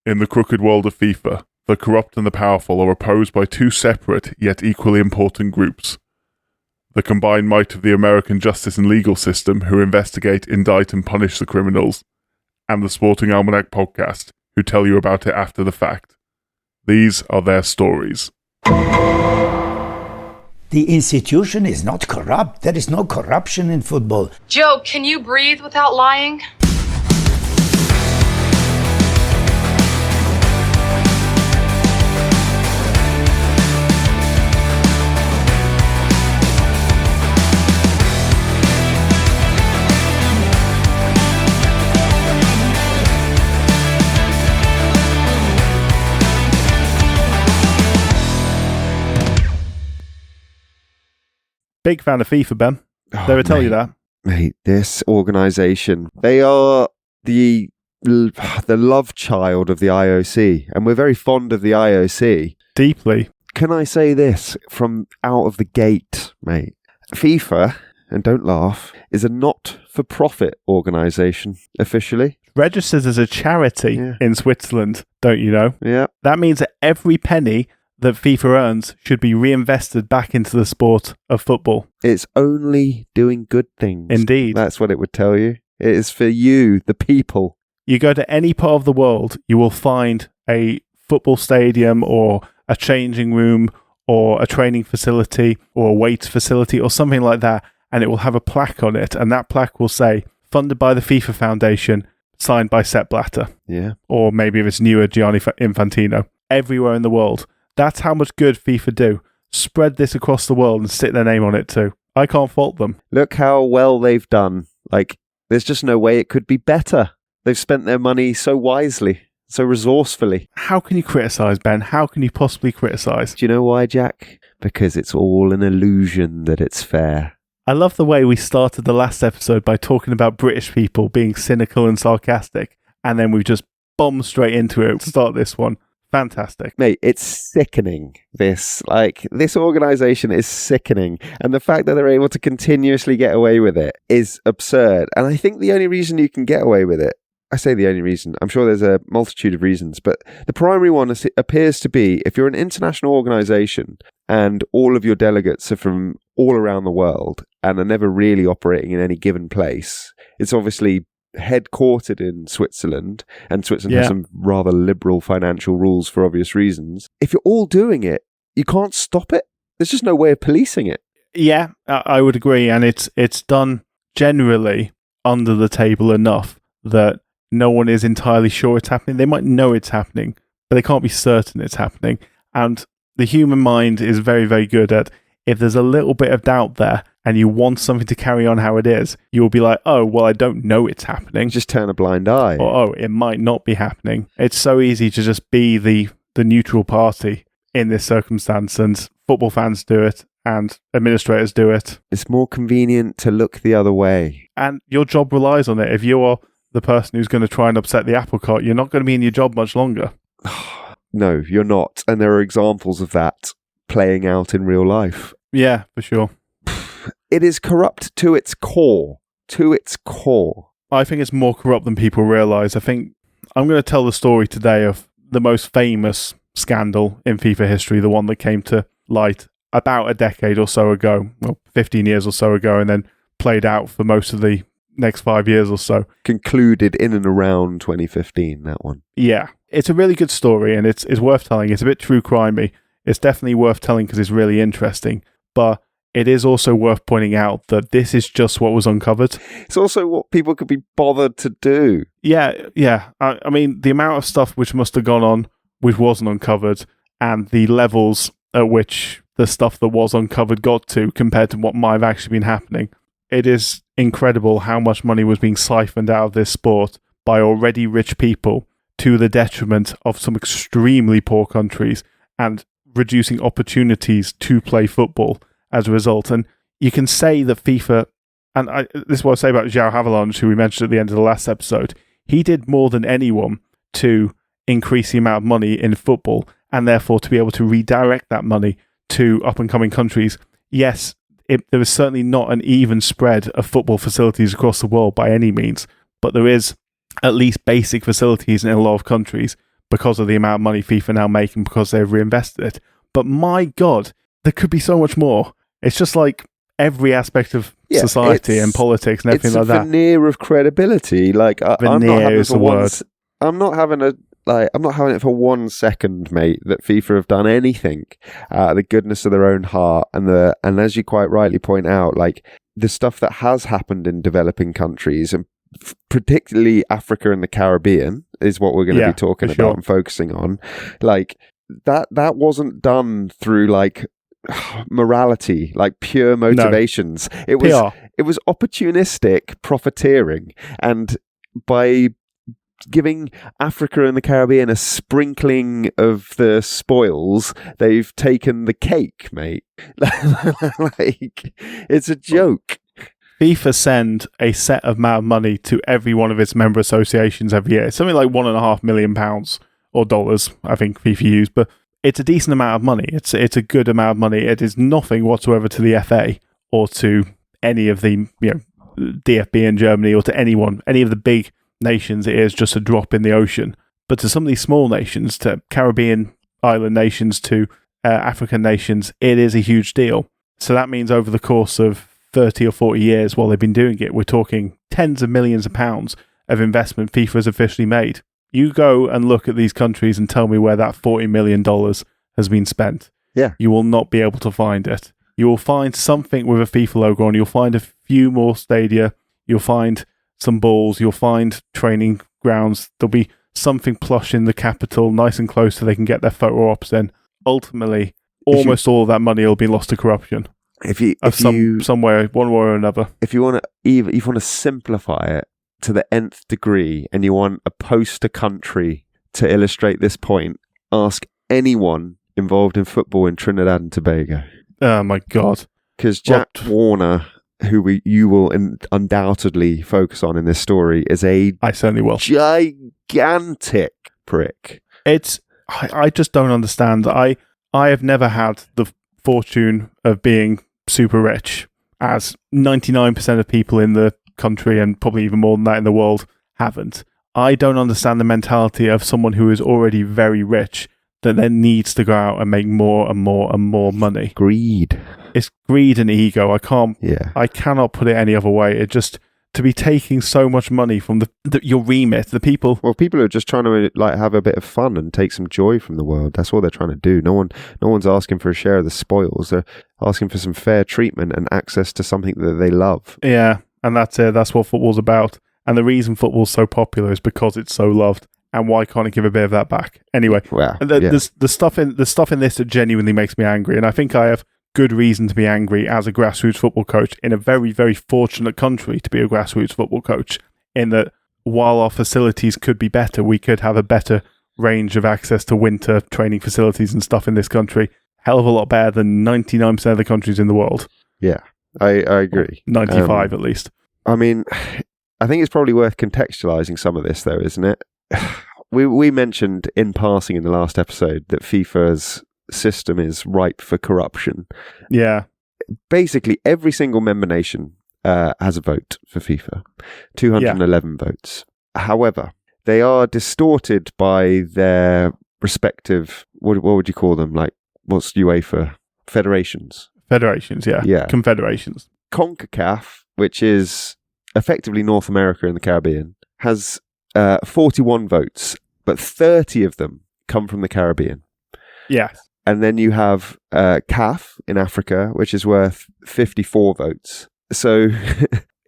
In the crooked world of FIFA, the corrupt and the powerful are opposed by two separate yet equally important groups. The combined might of the American justice and legal system, who investigate, indict and punish the criminals, and the Sporting Almanac podcast, who tell you about it after the fact. These are their stories. The institution is not corrupt. There is no corruption in football. Joe, can you breathe without lying? Big fan of FIFA, Ben. They would tell you that. Mate, this organisation, they are the love child of the IOC, and we're very fond of the IOC. Deeply. Can I say this from out of the gate, mate? FIFA, and don't laugh, is a not-for-profit organisation, officially. Registered as a charity in Switzerland, don't you know? Yeah. That means that every penny that FIFA earns should be reinvested back into the sport of football. It's only doing good things. Indeed. That's what it would tell you. It is for you, the people. You go to any part of the world, you will find a football stadium or a changing room or a training facility or a weights facility or something like that, and it will have a plaque on it, and that plaque will say, funded by the FIFA Foundation, signed by Sepp Blatter. Yeah. Or maybe if it's newer, Gianni Infantino. Everywhere in the world. That's how much good FIFA do. Spread this across the world and stick their name on it too. I can't fault them. Look how well they've done. Like, there's just no way it could be better. They've spent their money so wisely, so resourcefully. How can you criticise, Ben? How can you possibly criticise? Do you know why, Jack? Because it's all an illusion that it's fair. I love the way we started the last episode by talking about British people being cynical and sarcastic, and then we've just bombed straight into it to start this one. Fantastic. Mate, it's sickening, this. Like, this organisation is sickening. And the fact that they're able to continuously get away with it is absurd. And I think the only reason you can get away with it, I say the only reason, I'm sure there's a multitude of reasons, but the primary one appears to be, if you're an international organisation and all of your delegates are from all around the world and are never really operating in any given place, it's obviously headquartered in Switzerland, and Switzerland has some rather liberal financial rules for obvious reasons. If you're all doing it, you can't stop it. There's just no way of policing it. Yeah, I would agree, and it's done generally under the table enough that no one is entirely sure it's happening. They might know it's happening, but they can't be certain it's happening. And the human mind is very, very good at, if there's a little bit of doubt there and you want something to carry on how it is, you'll be like, oh, well, I don't know it's happening. Just turn a blind eye. Or, oh, it might not be happening. It's so easy to just be the neutral party in this circumstance, and football fans do it, and administrators do it. It's more convenient to look the other way. And your job relies on it. If you are the person who's going to try and upset the apple cart, you're not going to be in your job much longer. No, you're not. And there are examples of that playing out in real life. Yeah, for sure. It is corrupt to its core. To its core. I think it's more corrupt than people realise. I think I'm going to tell the story today of the most famous scandal in FIFA history, the one that came to light about a decade or so ago, well, 15 years or so ago, and then played out for most of the next 5 years or so. Concluded in and around 2015, that one. Yeah. It's a really good story, and it's worth telling. It's a bit true crimey. It's definitely worth telling because it's really interesting. But it is also worth pointing out that this is just what was uncovered. It's also what people could be bothered to do. Yeah. I mean, the amount of stuff which must have gone on which wasn't uncovered, and the levels at which the stuff that was uncovered got to compared to what might have actually been happening. It is incredible how much money was being siphoned out of this sport by already rich people to the detriment of some extremely poor countries, and reducing opportunities to play football as a result. And you can say that FIFA, and this is what I say about João Havelange, who we mentioned at the end of the last episode, he did more than anyone to increase the amount of money in football, and therefore to be able to redirect that money to up-and-coming countries. Yes, there is certainly not an even spread of football facilities across the world by any means, but there is at least basic facilities in a lot of countries. because of the amount of money FIFA now make and because they've reinvested it. But my God, there could be so much more. It's just like every aspect of society and politics and everything like that. It's a veneer of credibility. Like I'm not having is the word. I'm not having it for 1 second, mate, that FIFA have done anything the goodness of their own heart, and as you quite rightly point out, like the stuff that has happened in developing countries, and particularly Africa and the Caribbean, is what we're going to be talking about and focusing on. Like that wasn't done through like morality, like pure motivations. No. It was opportunistic profiteering, and by giving Africa and the Caribbean a sprinkling of the spoils, they've taken the cake, mate. Like, it's a joke. FIFA send a set amount of money to every one of its member associations every year. It's something like £1.5 million or dollars, I think FIFA use, but it's a decent amount of money. It's a good amount of money. It is nothing whatsoever to the FA or to any of the DFB in Germany or to anyone, any of the big nations. It is just a drop in the ocean. But to some of these small nations, to Caribbean island nations, to African nations, it is a huge deal. So that means over the course of 30 or 40 years while they've been doing it, we're talking tens of millions of pounds of investment FIFA has officially made. You go and look at these countries and tell me where that $40 million has been spent. Yeah. You will not be able to find it. You will find something with a FIFA logo on. You'll find a few more stadia. You'll find some balls. You'll find training grounds. There'll be something plush in the capital, nice and close so they can get their photo ops in. Ultimately, almost all of that money will be lost to corruption. Somewhere, one way or another. If you want to simplify it to the nth degree, and you want a poster country to illustrate this point, ask anyone involved in football in Trinidad and Tobago. Oh my God! Because Jack Warner, who you will undoubtedly focus on in this story, is I certainly will. Gigantic prick. I just don't understand. I have never had the fortune of being super rich, as 99% of people in the country, and probably even more than that in the world, haven't. I don't understand the mentality of someone who is already very rich that then needs to go out and make more and more and more money. Greed. It's greed and ego. I cannot put it any other way. It just, to be taking so much money from your remit, the people. Well, people are just trying to like have a bit of fun and take some joy from the world. That's what they're trying to do. No one's asking for a share of the spoils. They're asking for some fair treatment and access to something that they love. Yeah, and that's it. That's what football's about. And the reason football's so popular is because it's so loved. And why can't it give a bit of that back? Anyway, the stuff in this that genuinely makes me angry, and I think I have good reason to be angry as a grassroots football coach in a very, very fortunate country to be a grassroots football coach, in that while our facilities could be better, we could have a better range of access to winter training facilities and stuff in this country. Hell of a lot better than 99% of the countries in the world. Yeah, I agree. 95 at least. I mean, I think it's probably worth contextualizing some of this though, isn't it? We mentioned in passing in the last episode that FIFA's system is ripe for corruption. Yeah. Basically, every single member nation has a vote for FIFA. 211 votes. However, they are distorted by their respective, what would you call them? Like, what's UEFA? Federations. Federations, yeah. Confederations. CONCACAF, which is effectively North America and the Caribbean, has 41 votes, but 30 of them come from the Caribbean. Yeah. And then you have CAF in Africa, which is worth 54 votes. So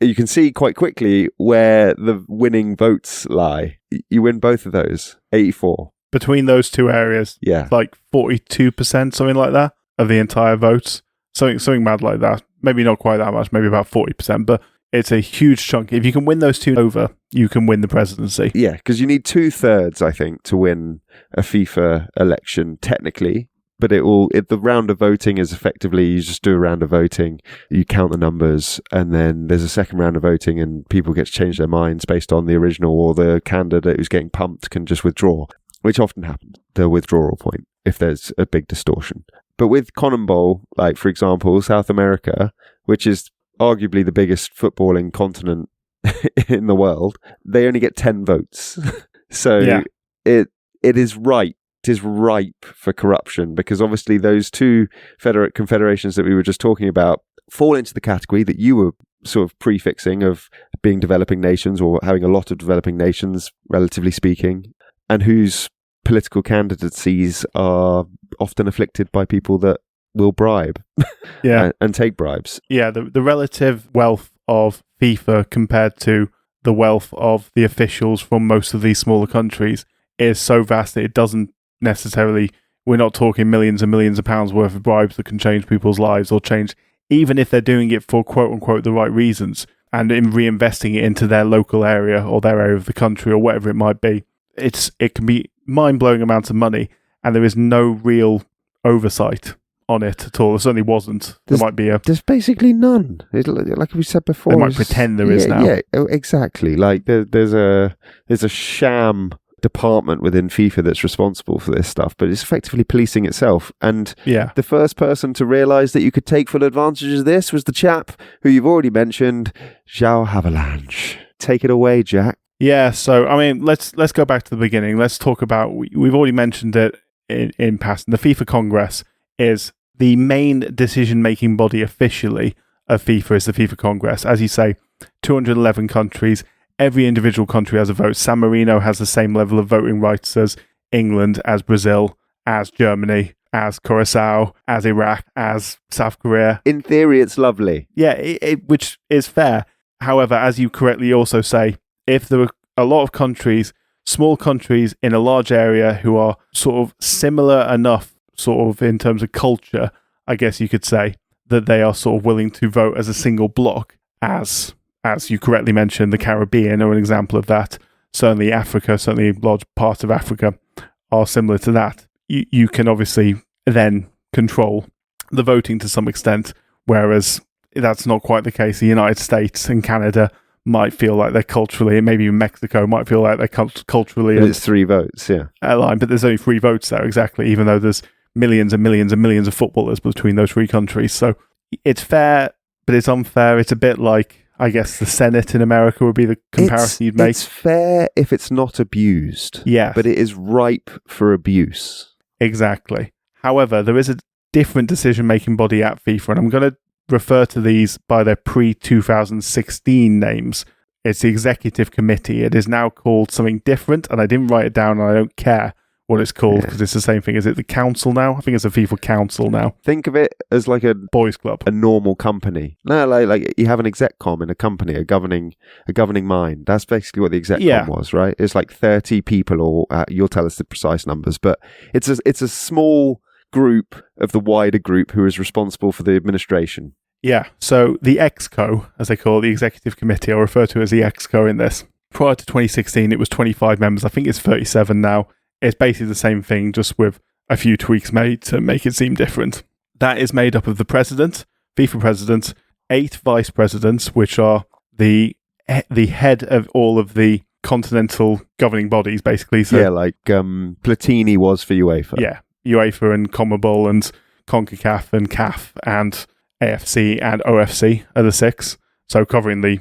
you can see quite quickly where the winning votes lie. You win both of those, 84. Between those two areas, yeah, like 42%, something like that, of the entire votes. Something mad like that. Maybe not quite that much, maybe about 40%, but it's a huge chunk. If you can win those two over, you can win the presidency. Yeah, because you need 2/3, I think, to win a FIFA election, technically. But the round of voting is effectively, you just do a round of voting, you count the numbers, and then there's a second round of voting, and people get to change their minds based on the original, or the candidate who's getting pumped can just withdraw, which often happens, the withdrawal point, if there's a big distortion. But with CONMEBOL, like, for example, South America, which is arguably the biggest footballing continent in the world, they only get 10 votes. So it is ripe. It is ripe for corruption, because obviously those two confederations that we were just talking about fall into the category that you were sort of prefixing of being developing nations, or having a lot of developing nations, relatively speaking, and whose political candidacies are often afflicted by people that will bribe and take bribes. Yeah, the relative wealth of FIFA compared to the wealth of the officials from most of these smaller countries is so vast that it doesn't necessarily, we're not talking millions and millions of pounds worth of bribes that can change people's lives, or change, even if they're doing it for quote unquote the right reasons and in reinvesting it into their local area or their area of the country or whatever it might be. It can be mind-blowing amounts of money, and there is no real oversight on it at all. There certainly wasn't. There's basically none. Like we said before, they might pretend there is now. Yeah, exactly. Like there's a sham department within FIFA that's responsible for this stuff, but it's effectively policing itself. And the first person to realise that you could take full advantage of this was the chap who you've already mentioned, João Havelange. Take it away, Jack. Yeah, so I mean, let's go back to the beginning. Let's talk about, we've already mentioned it in passing. The FIFA Congress is the main decision-making body officially of FIFA, is the FIFA Congress. As you say, 211 countries. Every individual country has a vote. San Marino has the same level of voting rights as England, as Brazil, as Germany, as Curacao, as Iraq, as South Korea. In theory, it's lovely. Yeah, which is fair. However, as you correctly also say, if there were a lot of countries, small countries in a large area who are sort of similar enough, sort of in terms of culture, I guess you could say, that they are sort of willing to vote as a single bloc, as you correctly mentioned, the Caribbean are an example of that. Certainly Africa, certainly a large part of Africa are similar to that. You can obviously then control the voting to some extent, whereas that's not quite the case. The United States and Canada might feel like they're culturally, and maybe even Mexico might feel like they're culturally... But it's 3 votes, yeah. Aligned, but there's only 3 votes there, exactly, even though there's millions and millions and millions of footballers between those 3 countries. So it's fair, but it's unfair. It's a bit like, I guess, the Senate in America would be the comparison you'd make. It's fair if it's not abused. Yeah. But it is ripe for abuse. Exactly. However, there is a different decision-making body at FIFA, and I'm going to refer to these by their pre-2016 names. It's the Executive Committee. It is now called something different, and I didn't write it down, and I don't care what it's called, because it's the same thing. Is it the Council now? I think it's a FIFA Council now. Think of it as like a boys' club, a normal company. No, like you have an execcom in a company, a governing mind. That's basically what the execcom was, right? It's like 30 people, or you'll tell us the precise numbers, but it's a small group of the wider group who is responsible for the administration. Yeah, so the EXCO, as they call it, the Executive Committee, I'll refer to as the EXCO in this. Prior to 2016, it was 25 members. I think it's 37 now. It's basically the same thing, just with a few tweaks made to make it seem different. That is made up of the president, FIFA president, 8 vice presidents, which are the head of all of the continental governing bodies, basically. So, yeah, like Platini was for UEFA. Yeah, UEFA and CONMEBOL and CONCACAF and CAF and AFC and OFC are the 6, so covering the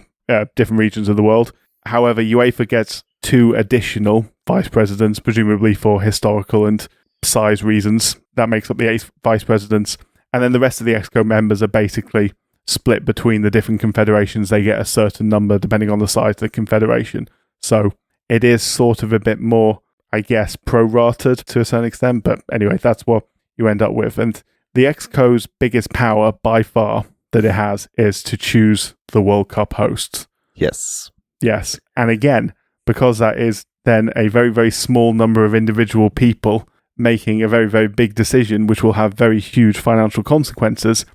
different regions of the world. However, UEFA gets 2 additional vice presidents, presumably for historical and size reasons. That makes up the 8 vice presidents. And then the rest of the EXCO members are basically split between the different confederations. They get a certain number depending on the size of the confederation. So it is sort of a bit more, I guess, prorated to a certain extent. But anyway, that's what you end up with. And the EXCO's biggest power by far that it has is to choose the World Cup hosts. Yes. Yes. And again, because that is then a very, very small number of individual people making a very, very big decision, which will have very huge financial consequences,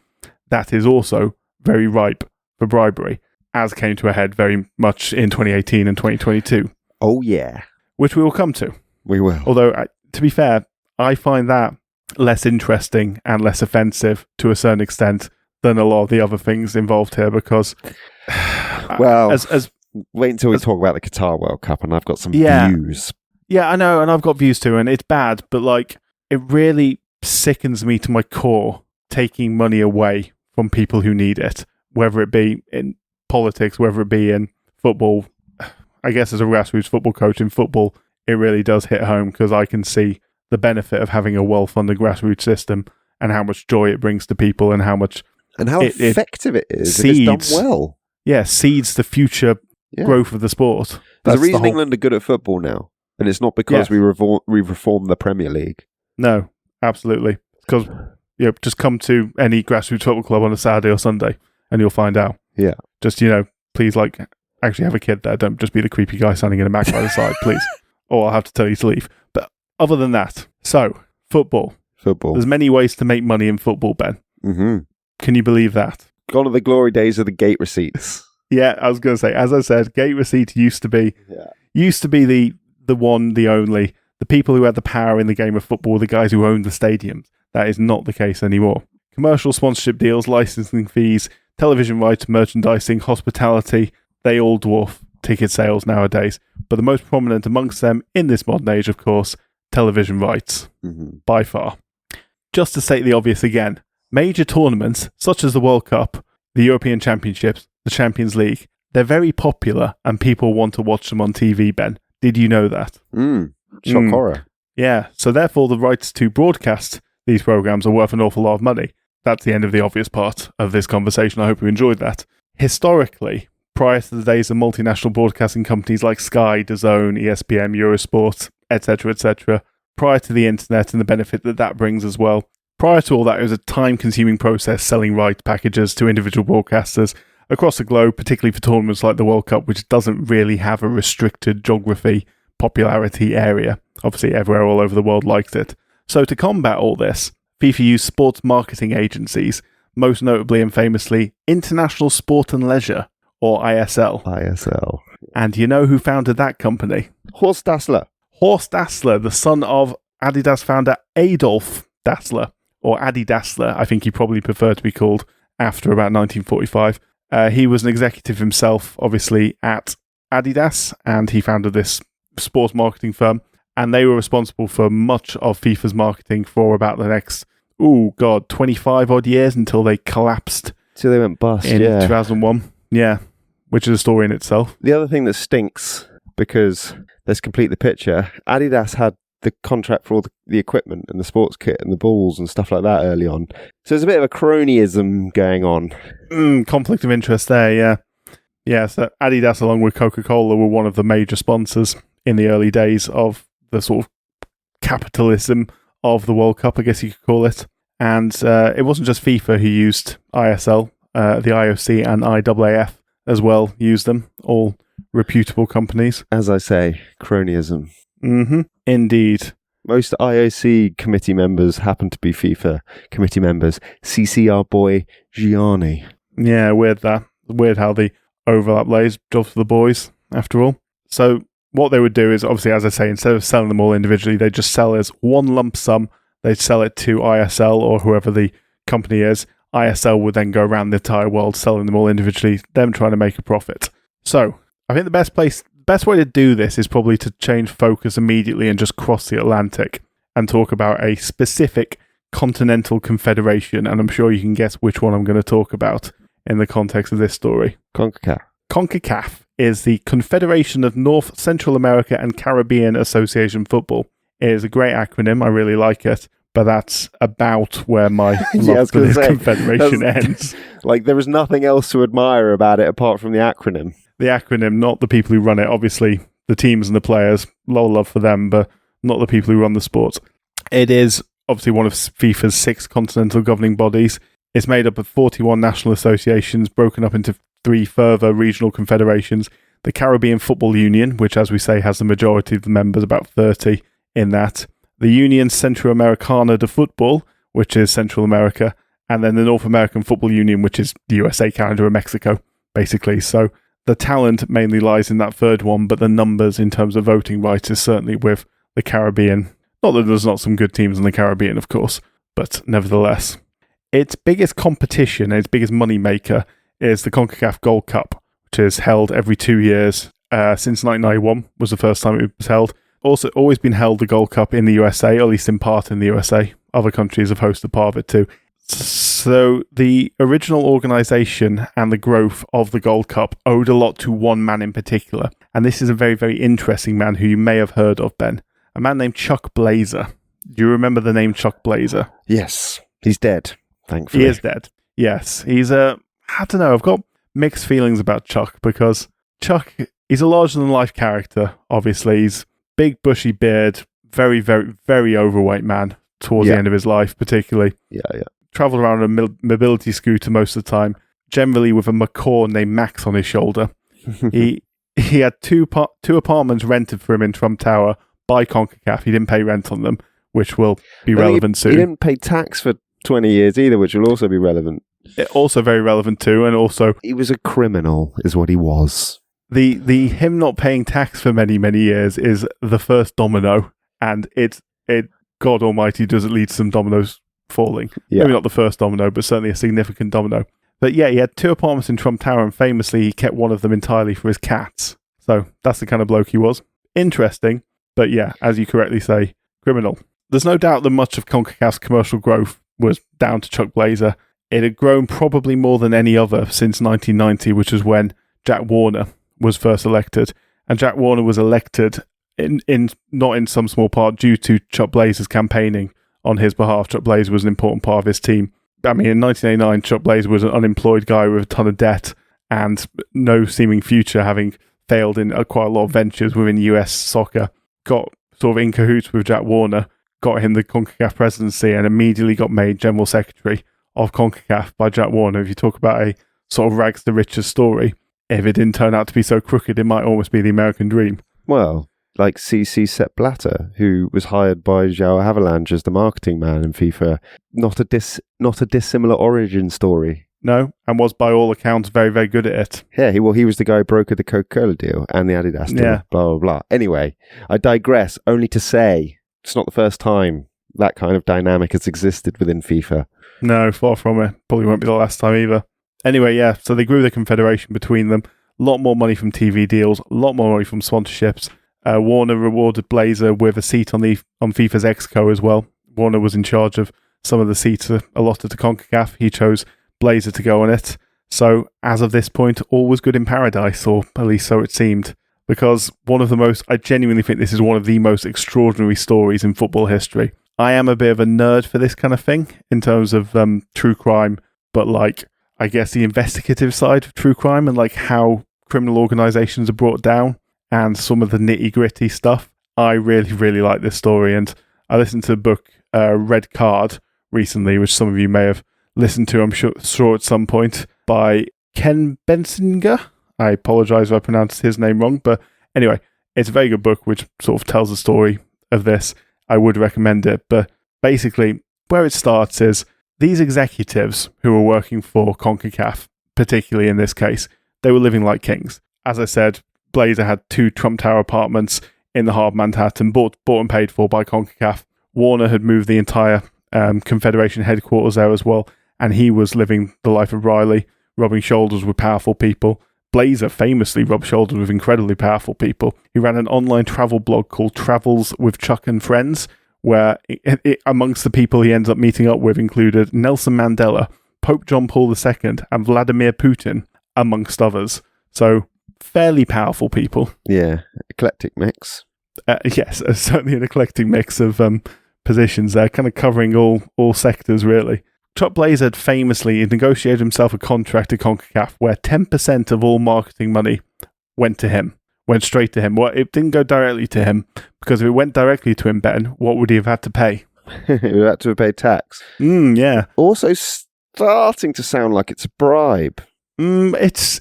that is also very ripe for bribery, as came to a head very much in 2018 and 2022. Oh, yeah. Which we will come to. We will. Although, to be fair, I find that less interesting and less offensive to a certain extent than a lot of the other things involved here, because well, wait until we talk about the Qatar World Cup, and I've got some views. Yeah, I know, and I've got views too, and it's bad, but like, it really sickens me to my core taking money away from people who need it, whether it be in politics, whether it be in football. I guess as a grassroots football coach in football, it really does hit home, because I can see the benefit of having a well-funded grassroots system and how much joy it brings to people and how much... And how effective it is seeds, if it's done well. Yeah, seeds the future growth of the sport. There's a reason England are good at football now, and it's not because we've reformed the Premier League. No, absolutely. Because just come to any grassroots football club on a Saturday or Sunday and you'll find out. Yeah. Just, please, actually have a kid there. Don't just be the creepy guy standing in a Mac by the side, please. Or I'll have to tell you to leave. But other than that, so, football. There's many ways to make money in football, Ben. Mm-hmm. Can you believe that? Gone are the glory days of the gate receipts. Yeah, I was going to say, as I said, gate receipt used to be the one, the only. The people who had the power in the game of football were the guys who owned the stadiums. That is not the case anymore. Commercial sponsorship deals, licensing fees, television rights, merchandising, hospitality, they all dwarf ticket sales nowadays. But the most prominent amongst them in this modern age, of course, television rights, by far. Just to state the obvious again, major tournaments, such as the World Cup, the European Championships, the Champions League, they're very popular and people want to watch them on TV, Ben. Did you know that? Shock horror. Yeah, so therefore the rights to broadcast these programs are worth an awful lot of money. That's the end of the obvious part of this conversation. I hope you enjoyed that. Historically, prior to the days of multinational broadcasting companies like Sky, DAZN, ESPN, Eurosport, etc., prior to the internet and the benefit that brings as well, prior to all that, it was a time-consuming process selling rights packages to individual broadcasters across the globe, particularly for tournaments like the World Cup, which doesn't really have a restricted geography popularity area. Obviously, everywhere all over the world liked it. So to combat all this, FIFA used sports marketing agencies, most notably and famously International Sport and Leisure, or ISL. ISL. And you know who founded that company? Horst Dassler. Horst Dassler, the son of Adidas founder Adolf Dassler, or Adi Dassler, I think he probably preferred to be called after about 1945. He was an executive himself, obviously, at Adidas, and he founded this sports marketing firm, and they were responsible for much of FIFA's marketing for about the next, 25 odd years until they collapsed. So they went bust, in 2001. Yeah, which is a story in itself. The other thing that stinks, because let's complete the picture, Adidas had the contract for all the equipment and the sports kit and the balls and stuff like that early on. So there's a bit of a cronyism going on. Conflict of interest there, yeah. Yeah, so Adidas, along with Coca-Cola, were one of the major sponsors in the early days of the sort of capitalism of the World Cup, I guess you could call it. And it wasn't just FIFA who used ISL, the IOC and IAAF as well used them, all reputable companies. As I say, cronyism. Indeed. Most IOC committee members happen to be FIFA committee members. CC our boy Gianni. Yeah, weird that. Weird how the overlap lays. Jobs for the boys, after all. So what they would do is, obviously, as I say, instead of selling them all individually, they'd just sell as one lump sum. They'd sell it to ISL or whoever the company is. ISL would then go around the entire world selling them all individually, them trying to make a profit. So I think the best way to do this is probably to change focus immediately and just cross the Atlantic and talk about a specific continental confederation, and I'm sure you can guess which one I'm going to talk about in the context of this story. CONCACAF. CONCACAF is the Confederation of North, Central America and Caribbean Association Football. It is a great acronym, I really like it, but that's about where my love for this confederation ends. Like, there is nothing else to admire about it apart from the acronym. The acronym, not the people who run it. Obviously, the teams and the players, love for them, but not the people who run the sport. It is obviously one of FIFA's 6 continental governing bodies. It's made up of 41 national associations, broken up into 3 further regional confederations. The Caribbean Football Union, which, as we say, has the majority of the members, about 30 in that. The Union Centroamericana de Football, which is Central America. And then the North American Football Union, which is the USA, Canada, and Mexico, basically. So the talent mainly lies in that third one, but the numbers in terms of voting rights is certainly with the Caribbean. Not that there's not some good teams in the Caribbean, of course, but nevertheless. Its biggest competition, its biggest money maker, is the CONCACAF Gold Cup, which is held every 2 years. Since 1991 was the first time it was held. Also, always been held, the Gold Cup, in the USA, or at least in part in the USA. Other countries have hosted part of it too. So the original organisation and the growth of the Gold Cup owed a lot to one man in particular. And this is a very, very interesting man who you may have heard of, Ben. A man named Chuck Blazer. Do you remember the name Chuck Blazer? Yes. He's dead, thankfully. He is dead. Yes. He's I don't know, I've got mixed feelings about Chuck because Chuck, he's a larger-than-life character, obviously. He's big, bushy beard, very, very, very overweight man towards the end of his life, particularly. Yeah. Travelled around on a mobility scooter most of the time, generally with a macaw named Max on his shoulder. He had two apartments rented for him in Trump Tower by CONCACAF. He didn't pay rent on them, which will be relevant soon. He didn't pay tax for 20 years either, which will also be relevant. Also very relevant too, and also... He was a criminal, is what he was. The him not paying tax for many, many years is the first domino, and it God almighty, does it lead to some dominoes falling. Yeah. Maybe not the first domino, but certainly a significant domino. But yeah, he had 2 apartments in Trump Tower, and famously he kept one of them entirely for his cats. So that's the kind of bloke he was. Interesting, but yeah, as you correctly say, criminal. There's no doubt that much of CONCACAF's commercial growth was down to Chuck Blazer. It had grown probably more than any other since 1990, which is when Jack Warner was first elected. And Jack Warner was elected in not in some small part due to Chuck Blazer's campaigning on his behalf. Chuck Blazer was an important part of his team. I mean, in 1989, Chuck Blazer was an unemployed guy with a ton of debt and no seeming future, having failed in quite a lot of ventures within US soccer. Got sort of in cahoots with Jack Warner, got him the CONCACAF presidency, and immediately got made General Secretary of CONCACAF by Jack Warner. If you talk about a sort of rags to riches story, if it didn't turn out to be so crooked, it might almost be the American dream. Well, like Sepp Blatter, who was hired by João Havelange as the marketing man in FIFA. Not a dissimilar origin story. No, and was by all accounts very, very good at it. Yeah, he was the guy who brokered the Coca-Cola deal and the Adidas deal, blah, blah, blah. Anyway, I digress only to say it's not the first time that kind of dynamic has existed within FIFA. No, far from it. Probably won't be the last time either. Anyway, yeah, so they grew the confederation between them. A lot more money from TV deals, a lot more money from sponsorships. Warner rewarded Blazer with a seat on FIFA's Exco as well. Warner was in charge of some of the seats allotted to CONCACAF. He chose Blazer to go on it. So, as of this point, all was good in paradise, or at least so it seemed. Because I genuinely think this is one of the most extraordinary stories in football history. I am a bit of a nerd for this kind of thing, in terms of true crime, but I guess the investigative side of true crime and how criminal organisations are brought down and some of the nitty-gritty stuff. I really, really like this story, and I listened to the book Red Card recently, which some of you may have listened to, I'm sure at some point, by Ken Bensinger. I apologise if I pronounced his name wrong, but anyway, it's a very good book which sort of tells the story of this. I would recommend it, but basically where it starts is these executives who were working for CONCACAF, particularly in this case, they were living like kings. As I said, Blazer had 2 Trump Tower apartments in the heart of Manhattan, bought and paid for by CONCACAF. Warner had moved the entire Confederation headquarters there as well, and he was living the life of Riley, rubbing shoulders with powerful people. Blazer famously rubbed shoulders with incredibly powerful people. He ran an online travel blog called Travels with Chuck and Friends, where amongst the people he ends up meeting up with included Nelson Mandela, Pope John Paul II, and Vladimir Putin, amongst others. So, fairly powerful people. Yeah, eclectic mix. Yes, certainly an eclectic mix of positions there, kind of covering all sectors, really. Chuck Blazer had famously negotiated himself a contract to CONCACAF where 10% of all marketing money went straight to him. Well, it didn't go directly to him, because if it went directly to him, Ben, what would he have had to pay? He would have had to have paid tax. Yeah. Also starting to sound like it's a bribe. It's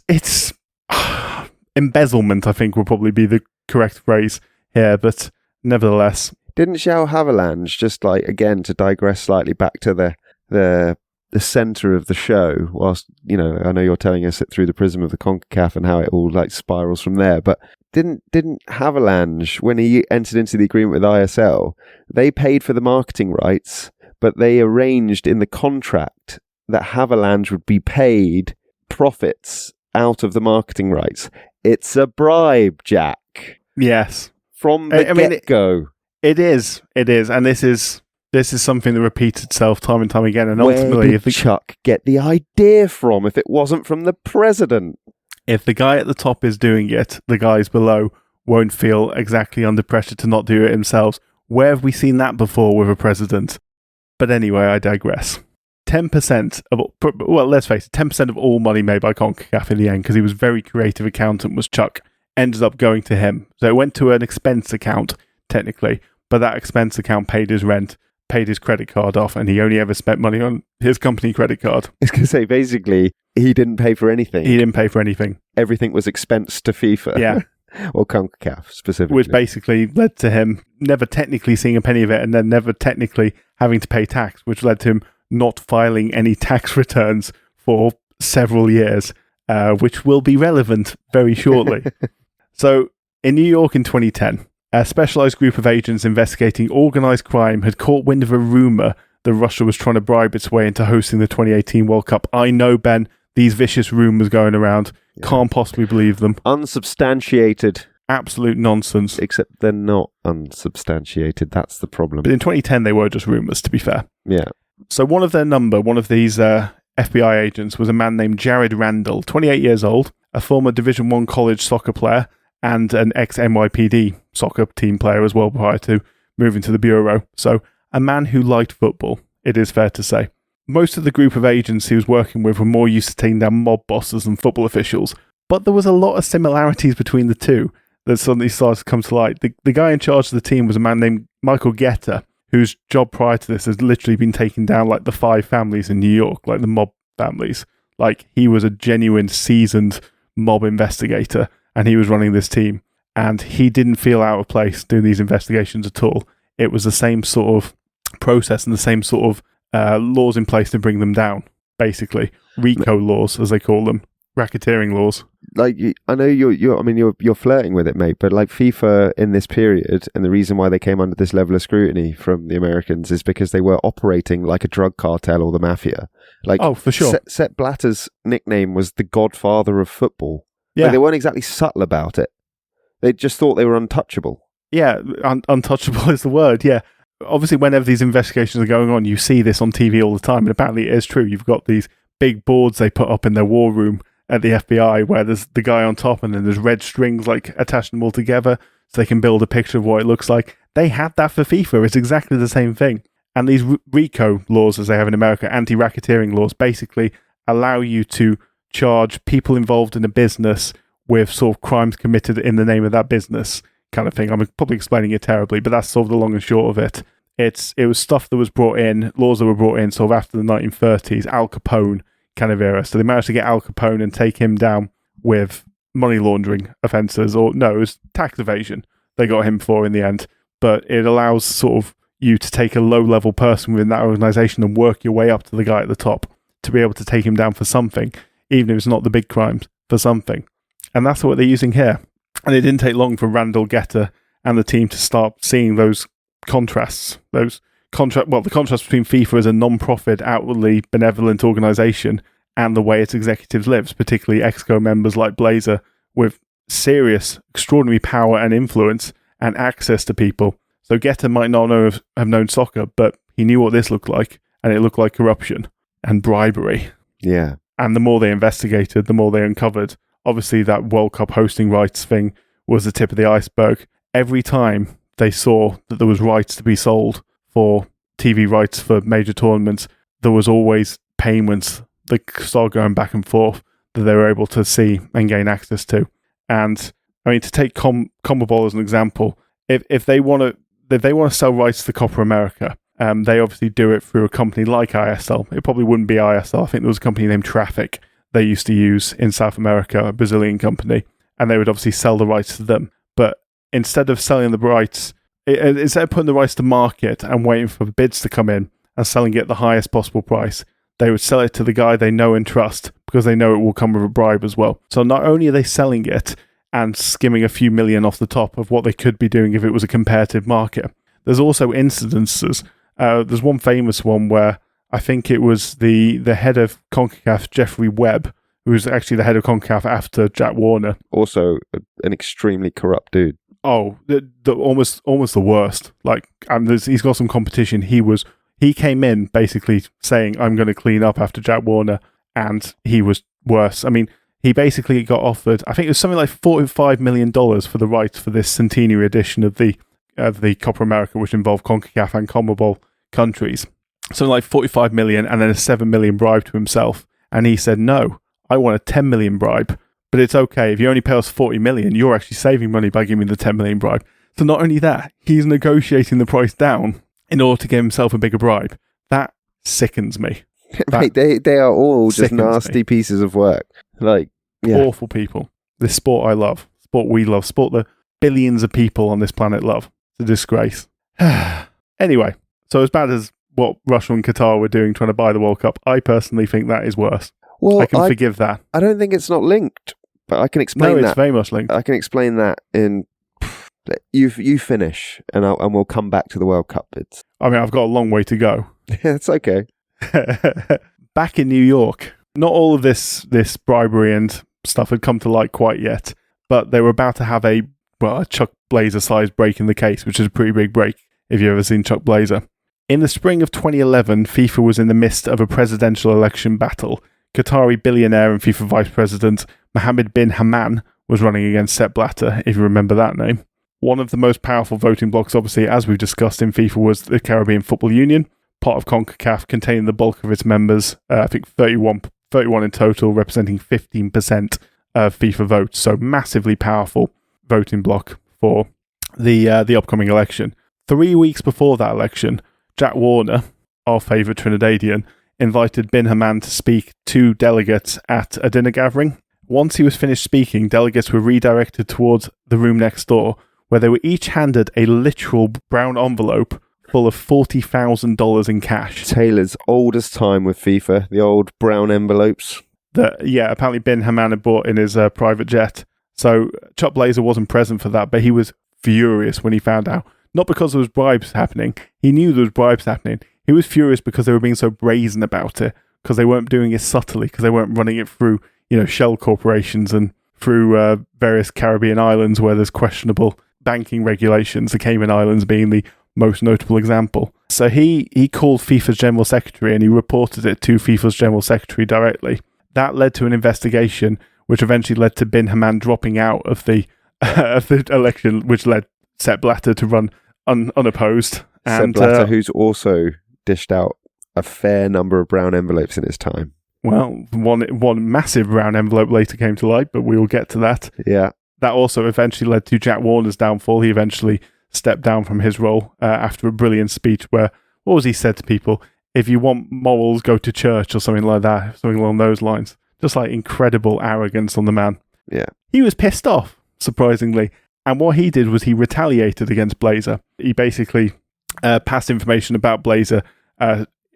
embezzlement, I think, would probably be the correct phrase here, but nevertheless. Didn't João Havelange, just again, to digress slightly back to the centre of the show, whilst, I know you're telling us it through the prism of the CONCACAF and how it all spirals from there, but didn't Havelange, when he entered into the agreement with ISL, they paid for the marketing rights, but they arranged in the contract that Havelange would be paid profits out of the marketing rights. It's a bribe, Jack. Yes. From the get-go. It is, and this is This is something that repeats itself time and time again. And Where ultimately, did Chuck get the idea from if it wasn't from the president? if the guy at the top is doing it, the guys below won't feel exactly under pressure to not do it themselves. Where have we seen that before with a president? But anyway, I digress. 10% of, well, let's face it, 10% of all money made by CONCACAF in the end, because he was very creative accountant, was Chuck, ended up going to him. So it went to an expense account, technically, but that expense account paid his rent, paid his credit card off, and he only ever spent money on his company credit card. I was going to say, basically, he didn't pay for anything. He didn't pay for anything. Everything was expensed to FIFA. Yeah. Or CONCACAF, specifically. Which basically led to him never technically seeing a penny of it, and then never technically having to pay tax, which led to him not filing any tax returns for several years, which will be relevant very shortly. So, in New York in 2010, a specialized group of agents investigating organized crime had caught wind of a rumor that Russia was trying to bribe its way into hosting the 2018 World Cup. I know, Ben, these vicious rumors going around. Yeah. Can't possibly believe them. Unsubstantiated. Absolute nonsense. Except they're not unsubstantiated. That's the problem. But in 2010, they were just rumors, to be fair. Yeah. So one of these FBI agents was a man named Jared Randall, 28 years old, a former Division I college soccer player, and an ex-NYPD soccer team player as well prior to moving to the Bureau. So a man who liked football, it is fair to say. Most of the group of agents he was working with were more used to taking down mob bosses than football officials, but there was a lot of similarities between the two that suddenly started to come to light. The guy in charge of the team was a man named Michael Getter, whose job prior to this has literally been taking down like the 5 families in New York, like the mob families. Like, he was a genuine seasoned mob investigator, and he was running this team, and he didn't feel out of place doing these investigations at all. It was the same sort of process and the same sort of laws in place to bring them down, basically. RICO laws, as they call them. Racketeering laws. Like, I know you're flirting with it, mate, but like FIFA in this period, and the reason why they came under this level of scrutiny from the Americans is because they were operating like a drug cartel or the mafia. Like, oh, for sure. Sepp Blatter's nickname was the Godfather of football. Yeah. Like, they weren't exactly subtle about it. They just thought they were untouchable. Yeah, untouchable is the word, yeah. Obviously, whenever these investigations are going on, you see this on TV all the time, and apparently it is true. You've got these big boards they put up in their war room at the FBI where there's the guy on top and then there's red strings like attaching them all together so they can build a picture of what it looks like. They had that for FIFA. It's exactly the same thing. And these RICO laws, as they have in America, anti-racketeering laws, basically allow you to charge people involved in a business with sort of crimes committed in the name of that business kind of thing. I'm probably explaining it terribly, but that's sort of the long and short of it. It was stuff that was brought in, laws that were brought in sort of after the 1930s, Al Capone kind of era. So they managed to get Al Capone and take him down with money laundering offences, or no, it was tax evasion they got him for in the end. But it allows sort of you to take a low-level person within that organisation and work your way up to the guy at the top to be able to take him down for something, even if it's not the big crimes, for something. And that's what they're using here. And it didn't take long for Randall Getter and the team to start seeing those contrasts, the contrast between FIFA as a non-profit, outwardly benevolent organisation and the way its executives lives, particularly ExCo members like Blazer, with serious, extraordinary power and influence and access to people. So Getter might not have known soccer, but he knew what this looked like, and it looked like corruption and bribery. Yeah. And the more they investigated, the more they uncovered. Obviously, that World Cup hosting rights thing was the tip of the iceberg. Every time they saw that there was rights to be sold for TV rights for major tournaments, there was always payments that started going back and forth that they were able to see and gain access to. And I mean, to take CONMEBOL as an example, if they want to sell rights to Copa America, they obviously do it through a company like ISL. It probably wouldn't be ISL. I think there was a company named Traffic they used to use in South America, a Brazilian company, and they would obviously sell the rights to them. But instead of selling the rights, instead of putting the rights to market and waiting for bids to come in and selling it at the highest possible price, they would sell it to the guy they know and trust because they know it will come with a bribe as well. So not only are they selling it and skimming a few million off the top of what they could be doing if it was a competitive market, there's also incidences. There's one famous one where I think it was the head of CONCACAF, Jeffrey Webb, who was actually the head of CONCACAF after Jack Warner. Also an extremely corrupt dude. Oh, the almost the worst. Like, and he's got some competition. He came in basically saying, "I'm going to clean up after Jack Warner," and he was worse. I mean, he basically got offered, I think it was something like $45 million for the rights for this centenary edition of the Copa America, which involved CONCACAF and CONMEBOL countries. Something like $45 million and then a $7 million bribe to himself. And he said, "No, I want a $10 million bribe, but it's okay. If you only pay us $40 million, you're actually saving money by giving me the $10 million bribe." So not only that, he's negotiating the price down in order to give himself a bigger bribe. That sickens me. Mate, they are all just sickens nasty me. Pieces of work. Like, yeah. Awful people. This sport I love. Sport we love. Sport the billions of people on this planet love. It's a disgrace. Anyway, so as bad as what Russia and Qatar were doing trying to buy the World Cup, I personally think that is worse. Well, I can forgive that. I don't think it's not linked, but I can explain that. No, it's very much linked. I can explain that in... You finish, and we'll come back to the World Cup bids. I mean, I've got a long way to go. It's okay. Back in New York, not all of this bribery and stuff had come to light quite yet, but they were about to have a Chuck Blazer-sized break in the case, which is a pretty big break if you've ever seen Chuck Blazer. In the spring of 2011, FIFA was in the midst of a presidential election battle. Qatari billionaire and FIFA vice president Mohammed bin Hammam was running against Sepp Blatter, if you remember that name. One of the most powerful voting blocs, obviously, as we've discussed in FIFA, was the Caribbean Football Union, part of CONCACAF, containing the bulk of its members, I think 31 in total, representing 15% of FIFA votes. So massively powerful voting bloc for the upcoming election. 3 weeks before that election, Jack Warner, our favourite Trinidadian, invited bin Hammam to speak to delegates at a dinner gathering. Once he was finished speaking, delegates were redirected towards the room next door, where they were each handed a literal brown envelope full of $40,000 in cash. Taylor's oldest time with FIFA, the old brown envelopes. Apparently bin Hammam had bought in his private jet. So Chuck Blazer wasn't present for that, but he was furious when he found out. Not because there was bribes happening. He knew there was bribes happening. He was furious because they were being so brazen about it, because they weren't doing it subtly, because they weren't running it through, shell corporations and through various Caribbean islands where there's questionable banking regulations, the Cayman Islands being the most notable example. So he called FIFA's General Secretary and he reported it to FIFA's General Secretary directly. That led to an investigation, which eventually led to bin Hammam dropping out of the election, which led Sepp Blatter to run unopposed. Sepp Blatter, who's also dished out a fair number of brown envelopes in his time. Well, one massive brown envelope later came to light, but we will get to that. Yeah. That also eventually led to Jack Warner's downfall. He eventually stepped down from his role after a brilliant speech where, what was he said to people? If you want morals, go to church or something like that, something along those lines. Just like incredible arrogance on the man. Yeah. He was pissed off, surprisingly. And what he did was he retaliated against Blazer. He basically passed information about Blazer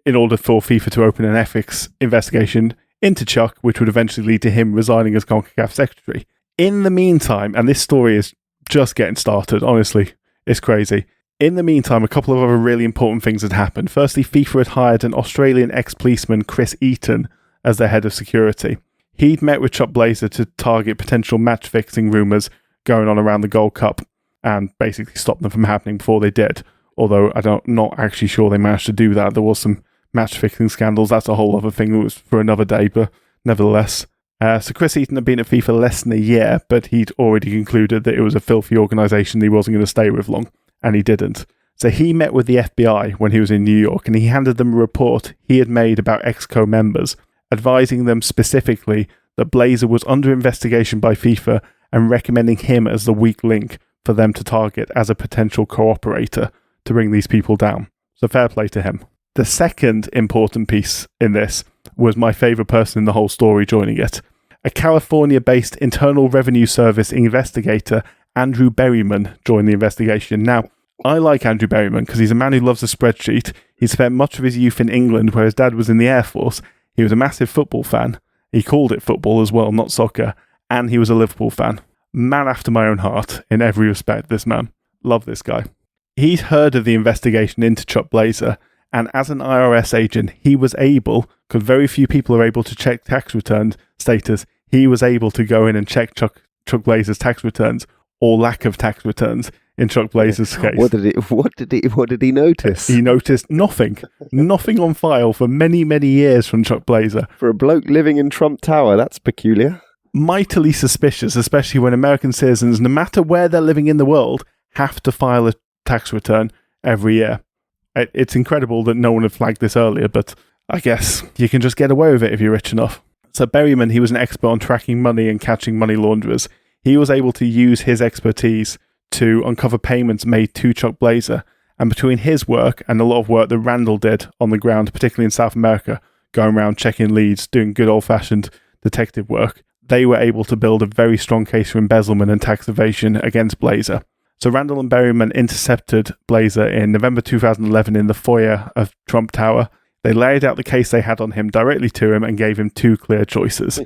in order for FIFA to open an ethics investigation into Chuck, which would eventually lead to him resigning as CONCACAF secretary. In the meantime, and this story is just getting started, honestly, it's crazy. In the meantime, a couple of other really important things had happened. Firstly, FIFA had hired an Australian ex-policeman, Chris Eaton, as their head of security. He'd met with Chuck Blazer to target potential match-fixing rumours going on around the Gold Cup and basically stop them from happening before they did. Although not actually sure they managed to do that. There was some match-fixing scandals. That's a whole other thing. It was for another day, but nevertheless. So Chris Eaton had been at FIFA less than a year, but he'd already concluded that it was a filthy organisation he wasn't going to stay with long, and he didn't. So he met with the FBI when he was in New York, and he handed them a report he had made about Exco members, advising them specifically that Blazer was under investigation by FIFA and recommending him as the weak link for them to target as a potential cooperator to bring these people down. So fair play to him. The second important piece in this was my favourite person in the whole story joining it. A California-based Internal Revenue Service investigator, Andrew Berryman, joined the investigation. Now, I like Andrew Berryman because he's a man who loves a spreadsheet. He spent much of his youth in England where his dad was in the Air Force. He was a massive football fan. He called it football as well, not soccer. And he was a Liverpool fan. Man after my own heart in every respect, this man. Love this guy. He'd heard of the investigation into Chuck Blazer, and as an IRS agent, he was able, because very few people are able to check tax return status, he was able to go in and check Chuck Blazer's tax returns or lack of tax returns in Chuck Blazer's case. What did he notice? He noticed nothing on file for many, many years from Chuck Blazer. For a bloke living in Trump Tower, that's peculiar. Mightily suspicious, especially when American citizens, no matter where they're living in the world, have to file a tax return every year. It's incredible that no one had flagged this earlier, but I guess you can just get away with it if you're rich enough. So Berryman, he was an expert on tracking money and catching money launderers. He was able to use his expertise to uncover payments made to Chuck Blazer. And between his work and a lot of work that Randall did on the ground, particularly in South America, going around checking leads, doing good old-fashioned detective work, they were able to build a very strong case for embezzlement and tax evasion against Blazer. So Randall and Berryman intercepted Blazer in November 2011 in the foyer of Trump Tower. They laid out the case they had on him directly to him and gave him two clear choices.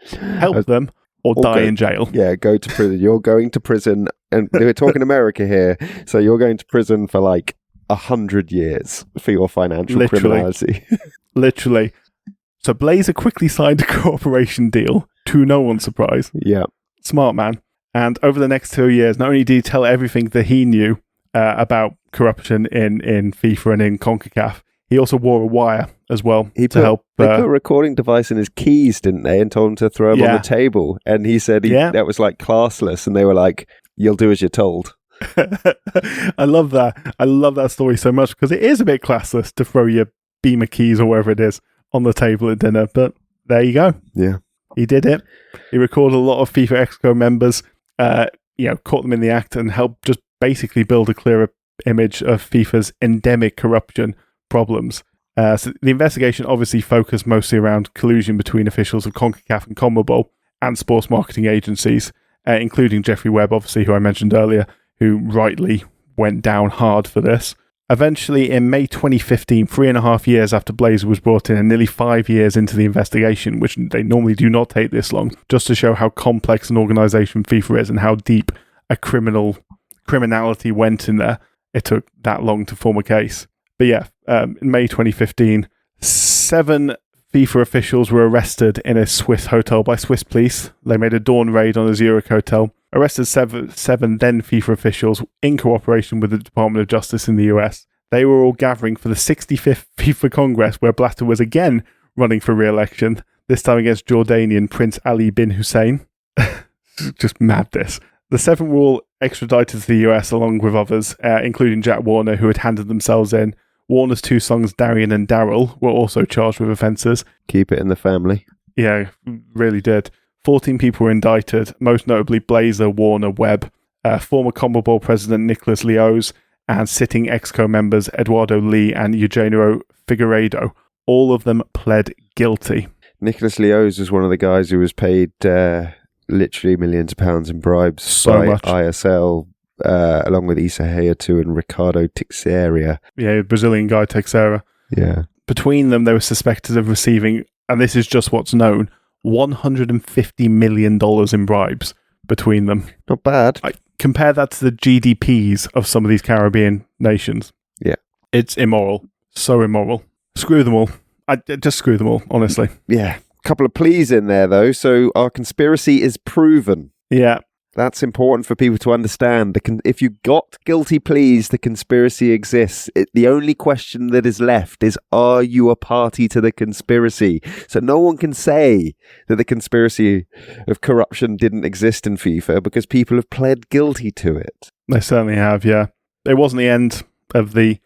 Help them or die in jail. Yeah, go to prison. You're going to prison. And we're talking America here. So you're going to prison for like 100 years for your financial criminality. Literally. So Blazer quickly signed a cooperation deal, to no one's surprise. Yeah. Smart man. And over the next 2 years, not only did he tell everything that he knew about corruption in FIFA and in CONCACAF, he also wore a wire as well to help. They put a recording device in his keys, didn't they? And told him to throw them on the table. And he said that was like classless. And they were like, you'll do as you're told. I love that. I love that story so much because it is a bit classless to throw your Beamer keys or whatever it is on the table at dinner. But there you go. Yeah. He did it. He recorded a lot of FIFA Exco members, caught them in the act and helped just basically build a clearer image of FIFA's endemic corruption problems. So the investigation obviously focused mostly around collusion between officials of CONCACAF and CONMEBOL and sports marketing agencies, including Jeffrey Webb, obviously, who I mentioned earlier, who rightly went down hard for this. Eventually, in May 2015, 3.5 years after Blazer was brought in and nearly 5 years into the investigation, which they normally do not take this long, just to show how complex an organisation FIFA is and how deep a criminality went in there, it took that long to form a case. But yeah, in May 2015, 7 FIFA officials were arrested in a Swiss hotel by Swiss police. They made a dawn raid on a Zurich hotel, arrested seven then FIFA officials in cooperation with the Department of Justice in the US. They were all gathering for the 65th FIFA Congress, where Blatter was again running for re-election, this time against Jordanian Prince Ali bin Hussein. Just madness. The 7 were all extradited to the US along with others, including Jack Warner, who had handed themselves in. Warner's 2 sons, Darian and Daryl, were also charged with offences. Keep it in the family. Yeah, really did. 14 people were indicted, most notably Blazer, Warner, Webb, former CONMEBOL president Nicholas Leoz, and sitting EXCO members Eduardo Lee and Eugenio Figueiredo. All of them pled guilty. Nicholas Leoz was one of the guys who was paid literally millions of pounds in bribes by much. ISL, along with Issa Hayatou and Ricardo Teixeira. Yeah, Brazilian guy Teixeira. Yeah. Between them, they were suspected of receiving, and this is just what's known, $150 million in bribes between them. Not bad. Compare that to the GDPs of some of these Caribbean nations. Yeah. It's immoral. So immoral. Screw them all. Just screw them all, honestly. Yeah. Couple of pleas in there, though. So our conspiracy is proven. Yeah. That's important for people to understand. If you got guilty pleas, the conspiracy exists. The only question that is left is, are you a party to the conspiracy? So no one can say that the conspiracy of corruption didn't exist in FIFA because people have pled guilty to it. They certainly have, yeah. It wasn't the end of the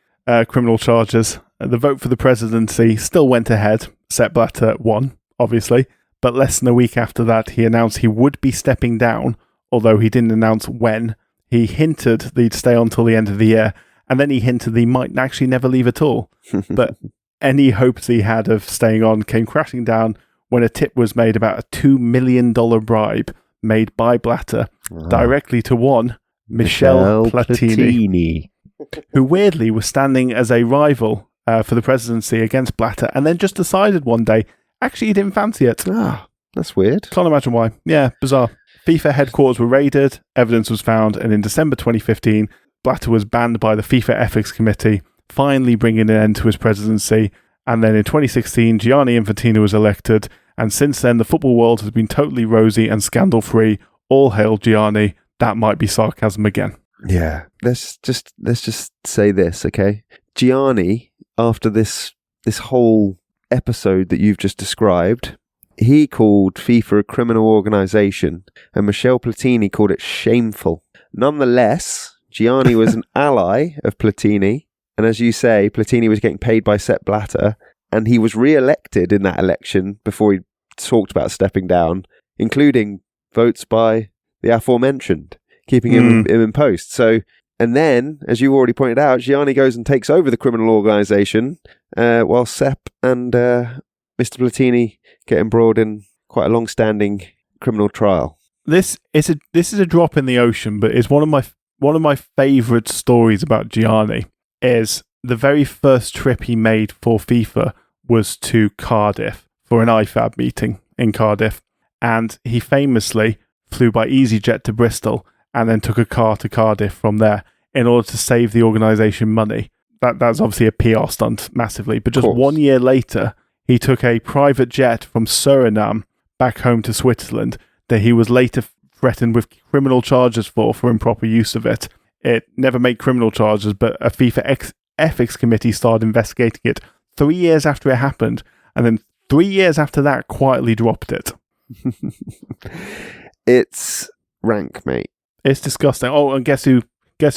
criminal charges. The vote for the presidency still went ahead. Sepp Blatter won, obviously. But less than a week after that, he announced he would be stepping down, although he didn't announce when. He hinted that he'd stay on till the end of the year, and then he hinted that he might actually never leave at all. But any hopes he had of staying on came crashing down when a tip was made about a $2 million bribe made by Blatter directly to one Michel Platini, who weirdly was standing as a rival for the presidency against Blatter, and then just decided one day, actually he didn't fancy it. That's weird. Can't imagine why. Yeah, bizarre. FIFA headquarters were raided, evidence was found, and in December 2015, Blatter was banned by the FIFA Ethics Committee, finally bringing an end to his presidency. And then in 2016, Gianni Infantino was elected, and since then, the football world has been totally rosy and scandal-free. All hail Gianni, that might be sarcasm again. Yeah. Let's just say this, okay? Gianni, after this whole episode that you've just described, he called FIFA a criminal organisation, and Michel Platini called it shameful. Nonetheless, Gianni was an ally of Platini, and as you say, Platini was getting paid by Sepp Blatter, and he was re-elected in that election before he talked about stepping down, including votes by the aforementioned, keeping him in post. So, and then, as you already pointed out, Gianni goes and takes over the criminal organisation, while Sepp and Mr. Platini get embroiled in quite a long-standing criminal trial. This is a drop in the ocean, but it's one of my favourite stories about Gianni. Is the very first trip he made for FIFA was to Cardiff for an IFAB meeting in Cardiff, and he famously flew by EasyJet to Bristol and then took a car to Cardiff from there in order to save the organisation money. That's obviously a PR stunt massively, but just 1 year later, he took a private jet from Suriname back home to Switzerland that he was later threatened with criminal charges for improper use of it. It never made criminal charges, but a FIFA ethics committee started investigating it 3 years after it happened, and then 3 years after that, quietly dropped it. It's rank, mate. It's disgusting. Oh, and guess who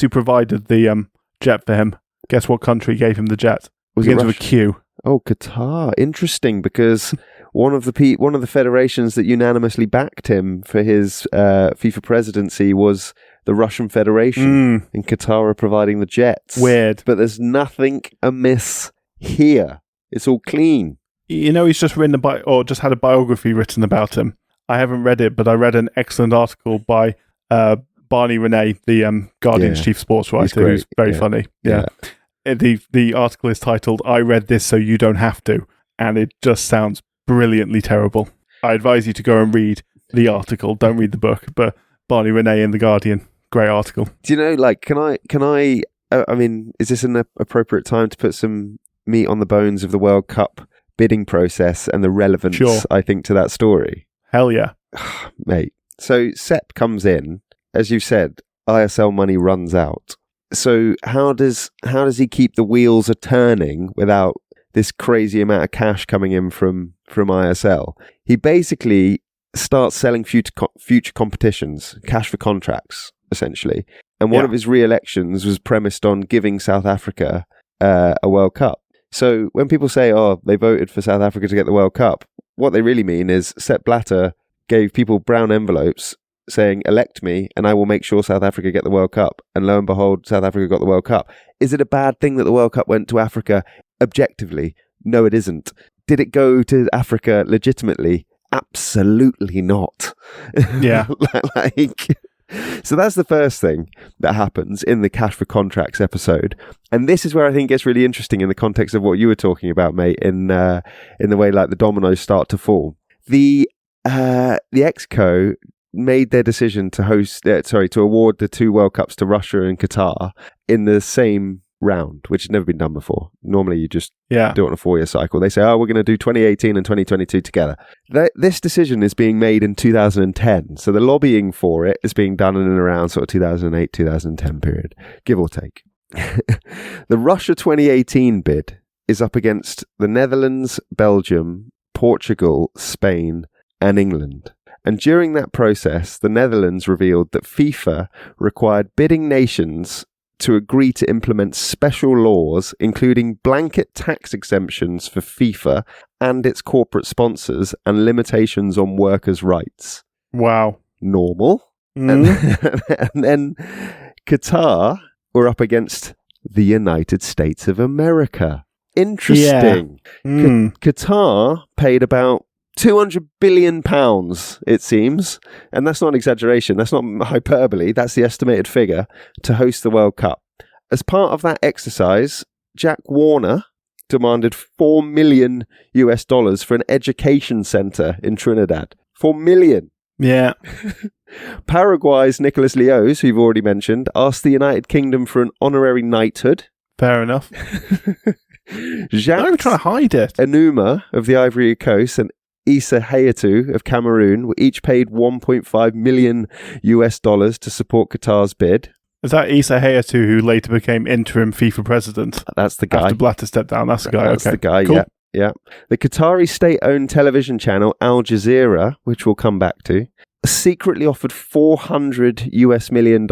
provided the jet for him? Guess what country gave him the jet? Was Begins it with a Q. Oh, Qatar. Interesting, because one of the federations that unanimously backed him for his FIFA presidency was the Russian Federation, and Qatar are providing the jets. Weird. But there's nothing amiss here. It's all clean. You know, he's just written just had a biography written about him. I haven't read it, but I read an excellent article by Barney Renee, the Guardian's chief sports writer, who's very funny. Yeah. The article is titled, "I read this so you don't have to," and it just sounds brilliantly terrible. I advise you to go and read the article. Don't read the book, but Barney Renee in the Guardian, great article. Do you know, like, can I mean, is this an appropriate time to put some meat on the bones of the World Cup bidding process and the relevance, I think, to that story? Hell yeah. Mate. So Sepp comes in, as you said, ISL money runs out. So how does he keep the wheels a turning without this crazy amount of cash coming in from ISL? He basically starts selling future competitions, cash for contracts, essentially. And one of his re-elections was premised on giving South Africa a World Cup. So when people say, oh, they voted for South Africa to get the World Cup, what they really mean is Sepp Blatter gave people brown envelopes saying, elect me and I will make sure South Africa get the World Cup. And lo and behold, South Africa got the World Cup. Is it a bad thing that the World Cup went to Africa? Objectively, no, it isn't. Did it go to Africa legitimately? Absolutely not. Yeah. So that's the first thing that happens in the Cash for Contracts episode. And this is where I think it gets really interesting in the context of what you were talking about, mate, in the way like the dominoes start to fall. The Exco made their decision to award the 2 World Cups to Russia and Qatar in the same round, which has never been done before. Normally you just do it on a 4-year cycle. They say, oh, we're going to do 2018 and 2022 together. This decision is being made in 2010. So the lobbying for it is being done in and around sort of 2008, 2010 period, give or take. The Russia 2018 bid is up against the Netherlands, Belgium, Portugal, Spain, and England. And during that process, the Netherlands revealed that FIFA required bidding nations to agree to implement special laws, including blanket tax exemptions for FIFA and its corporate sponsors and limitations on workers' rights. Wow. Normal. And then Qatar were up against the United States of America. Interesting. Yeah. Qatar paid about £200 billion, it seems, and that's not an exaggeration, that's not hyperbole, that's the estimated figure, to host the World Cup. As part of that exercise, Jack Warner demanded $4 million for an education centre in Trinidad. $4 million. Yeah. Paraguay's Nicolas Leoz, who you've already mentioned, asked the United Kingdom for an honorary knighthood. Fair enough. Jacques I'm trying to hide it. Enuma of the Ivory Coast and Issa Hayatou of Cameroon were each paid $1.5 million to support Qatar's bid. Is that Issa Hayatou who later became interim FIFA president? That's the guy. After Blatter stepped down, that's the guy. That's okay. the guy, cool. Yeah. The Qatari state-owned television channel Al Jazeera, which we'll come back to, secretly offered $400 million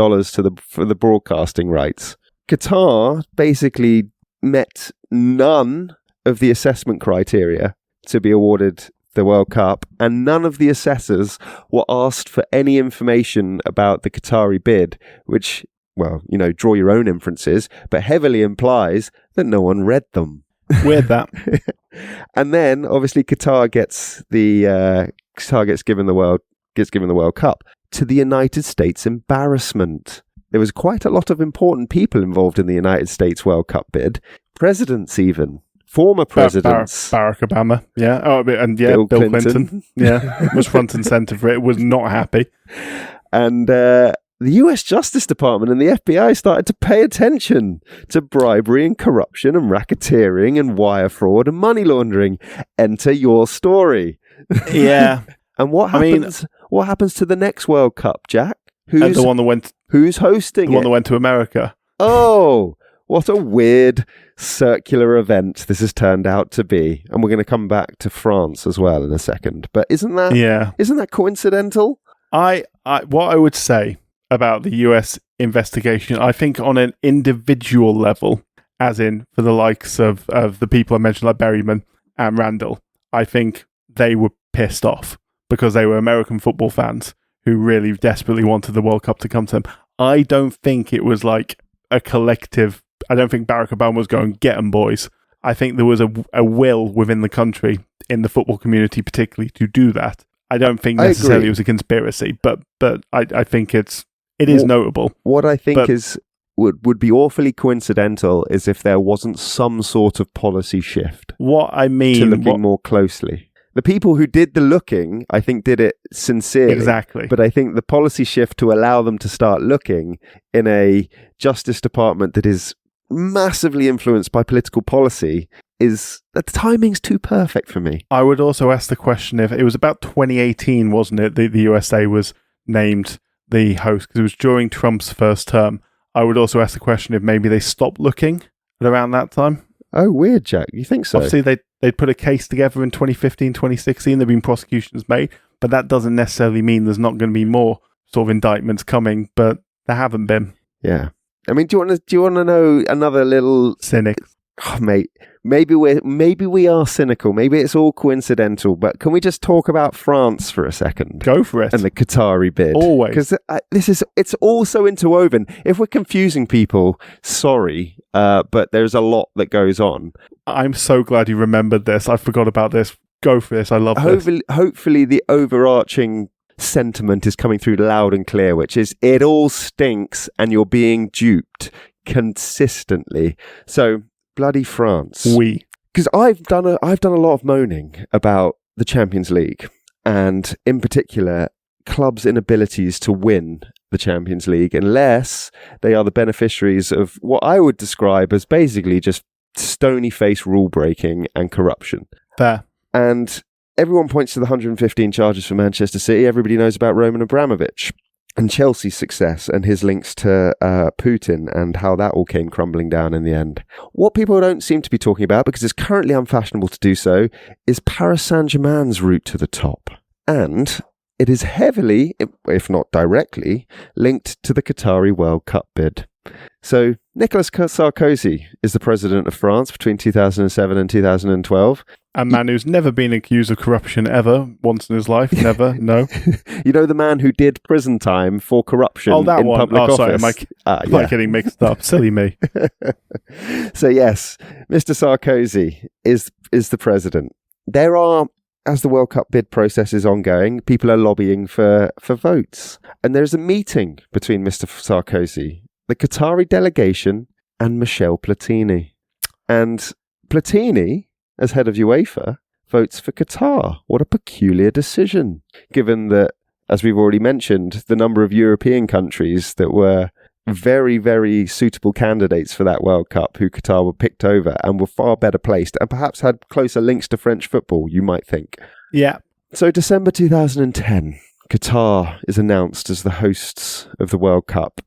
for the broadcasting rights. Qatar basically met none of the assessment criteria to be awarded the World Cup, and none of the assessors were asked for any information about the Qatari bid, which, well, draw your own inferences, but heavily implies that no one read them. Weird that. And then obviously Qatar gets given the World Cup, to the United States' embarrassment. There was quite a lot of important people involved in the United States World Cup bid, presidents even, former presidents. Barack Obama, yeah. Oh, and yeah, Bill Clinton. Yeah, was front and center for it. Was not happy. And the US Justice Department and the FBI started to pay attention to bribery and corruption and racketeering and wire fraud and money laundering. Enter your story. Yeah. And what happens? What happens to the next World Cup, Jack? Who's the one that went? Who's hosting the one that went to America? Oh, what a weird circular event this has turned out to be. And we're going to come back to France as well in a second. But isn't that coincidental? What I would say about the US investigation, I think on an individual level, as in for the likes of the people I mentioned, like Berryman and Randall, I think they were pissed off because they were American football fans who really desperately wanted the World Cup to come to them. I don't think it was like a collective. I don't think Barack Obama was going, get them, boys. I think there was a will within the country, in the football community particularly, to do that. I don't think necessarily it was a conspiracy, but I think it is notable. What I think would be awfully coincidental is if there wasn't some sort of policy shift. What I mean, to looking more closely. The people who did the looking, I think, did it sincerely. Exactly. But I think the policy shift to allow them to start looking in a Justice Department that is massively influenced by political policy is, the timing's too perfect for me. I would also ask the question, if it was about 2018, wasn't it? The USA was named the host because it was during Trump's first term. I would also ask the question if maybe they stopped looking at around that time. Oh, weird, Jack. You think so? Obviously, they'd put a case together in 2015, 2016. There have been prosecutions made, but that doesn't necessarily mean there's not going to be more sort of indictments coming, but there haven't been. Yeah. I mean, do you want to know another little cynic? Oh, mate, maybe we are cynical. Maybe it's all coincidental. But can we just talk about France for a second? Go for it. And the Qatari bid. Always, because it's all so interwoven. If we're confusing people, sorry, but there's a lot that goes on. I'm so glad you remembered this. I forgot about this. Go for this. I love this. Hopefully, the overarching sentiment is coming through loud and clear, which is it all stinks and you're being duped consistently. So bloody France. Because I've done a lot of moaning about the Champions League and in particular clubs' inabilities to win the Champions League unless they are the beneficiaries of what I would describe as basically just stony-faced rule breaking and corruption. Fair. And everyone points to the 115 charges for Manchester City. Everybody knows about Roman Abramovich and Chelsea's success and his links to Putin and how that all came crumbling down in the end. What people don't seem to be talking about, because it's currently unfashionable to do so, is Paris Saint-Germain's route to the top. And it is heavily, if not directly, linked to the Qatari World Cup bid. So Nicolas Sarkozy is the president of France between 2007 and 2012. A man who's never been accused of corruption ever, once in his life, never, no. You know the man who did prison time for corruption in public office? Sorry, am I getting mixed up? Silly me. So yes, Mr. Sarkozy is the president. There are, as the World Cup bid process is ongoing, people are lobbying for votes. And there's a meeting between Mr. Sarkozy, the Qatari delegation, and Michel Platini. And Platini, as head of UEFA, votes for Qatar. What a peculiar decision, given that, as we've already mentioned, the number of European countries that were very, very suitable candidates for that World Cup who Qatar were picked over and were far better placed and perhaps had closer links to French football, you might think. Yeah. So December 2010, Qatar is announced as the hosts of the World Cup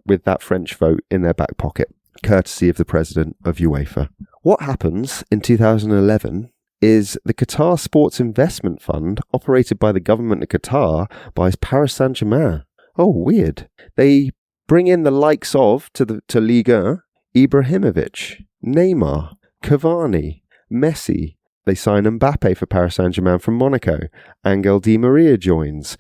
with that French vote in their back pocket, courtesy of the president of UEFA. What happens in 2011 is the Qatar Sports Investment Fund, operated by the government of Qatar, buys Paris Saint-Germain. Oh, weird. They bring in the likes of, to Ligue 1, Ibrahimovic, Neymar, Cavani, Messi. They sign Mbappe for Paris Saint-Germain from Monaco. Angel Di Maria joins.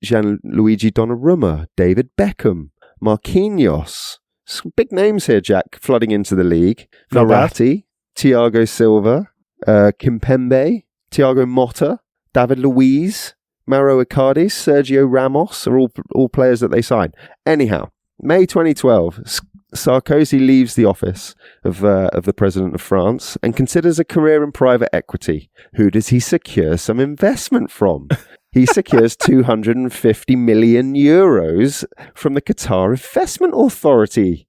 Gianluigi Donnarumma, David Beckham, Marquinhos. Some big names here, Jack, flooding into the league. Not bad. Verratti, Thiago Silva, Kimpembe, Thiago Motta, David Luiz, Mauro Icardi, Sergio Ramos are all players that they signed. Anyhow, May 2012, Sarkozy leaves the office of the president of France and considers a career in private equity. Who does he secure some investment from? He secures 250 million euros from the Qatar Investment Authority.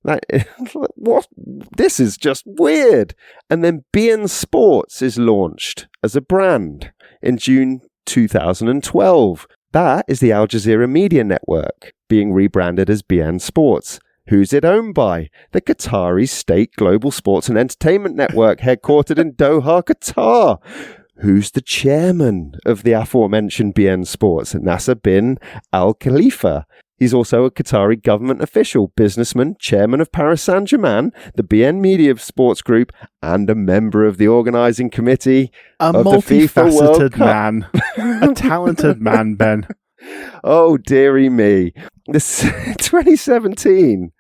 What? This is just weird. And then beIN Sports is launched as a brand in June 2012. That is the Al Jazeera Media Network, being rebranded as beIN Sports. Who's it owned by? The Qatari State Global Sports and Entertainment Network, headquartered in Doha, Qatar. Who's the chairman of the aforementioned beIN Sports? Nasser bin Al Khalifa. He's also a Qatari government official, businessman, chairman of Paris Saint-Germain, the beIN Media Sports Group, and a member of the organising committee A of the FIFA World multifaceted Cup. man. A talented man, Ben. Oh, dearie me. This 2017,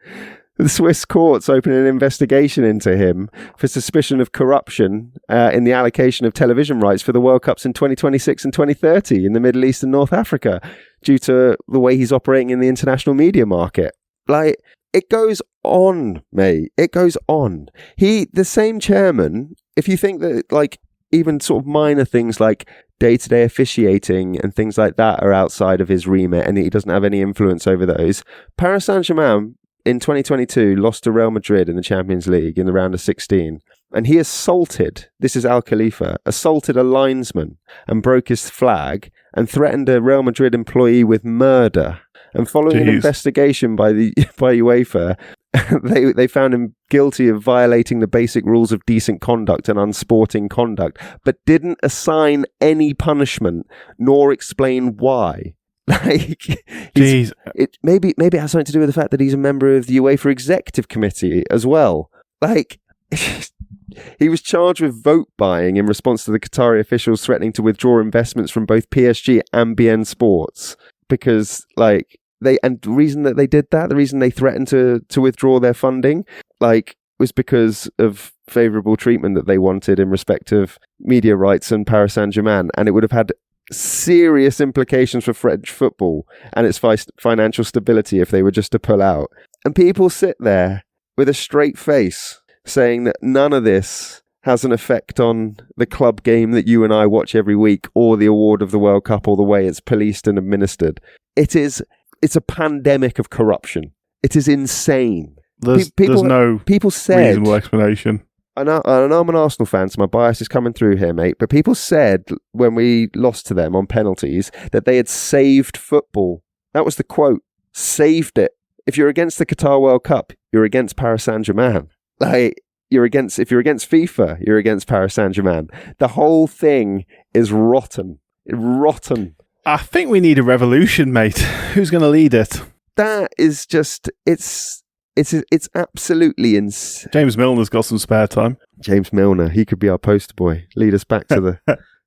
the Swiss courts opened an investigation into him for suspicion of corruption in the allocation of television rights for the World Cups in 2026 and 2030 in the Middle East and North Africa, due to the way he's operating in the international media market. Like, it goes on, mate. It goes on. The same chairman, if you think that, like, even sort of minor things like day-to-day officiating and things like that are outside of his remit and he doesn't have any influence over those. Paris Saint-Germain in 2022 lost to Real Madrid in the Champions League in the round of 16. And he assaulted, this is Al Khalifa, assaulted a linesman and broke his flag and threatened a Real Madrid employee with murder. And following an investigation by UEFA, they found him guilty of violating the basic rules of decent conduct and unsporting conduct, but didn't assign any punishment nor explain why. Like, maybe it has something to do with the fact that he's a member of the UEFA Executive Committee as well. Like, he was charged with vote buying in response to the Qatari officials threatening to withdraw investments from both PSG and beIN Sports, because, like, the reason that they did that, the reason they threatened to withdraw their funding, like, was because of favourable treatment that they wanted in respect of media rights and Paris Saint-Germain, and it would have had serious implications for French football and its financial stability if they were just to pull out. And people sit there with a straight face saying that none of this has an effect on the club game that you and I watch every week, or the award of the World Cup, or the way it's policed and administered. It's a pandemic of corruption. It is insane. There's no reasonable explanation. I know I'm an Arsenal fan, so my bias is coming through here, mate. But people said when we lost to them on penalties that they had saved football. That was the quote. Saved it. If you're against the Qatar World Cup, you're against Paris Saint-Germain. Like, if you're against FIFA, you're against Paris Saint-Germain. The whole thing is rotten. Rotten. I think we need a revolution, mate. Who's going to lead it? That is just, it's absolutely insane. James Milner's got some spare time. James Milner, he could be our poster boy. Lead us back to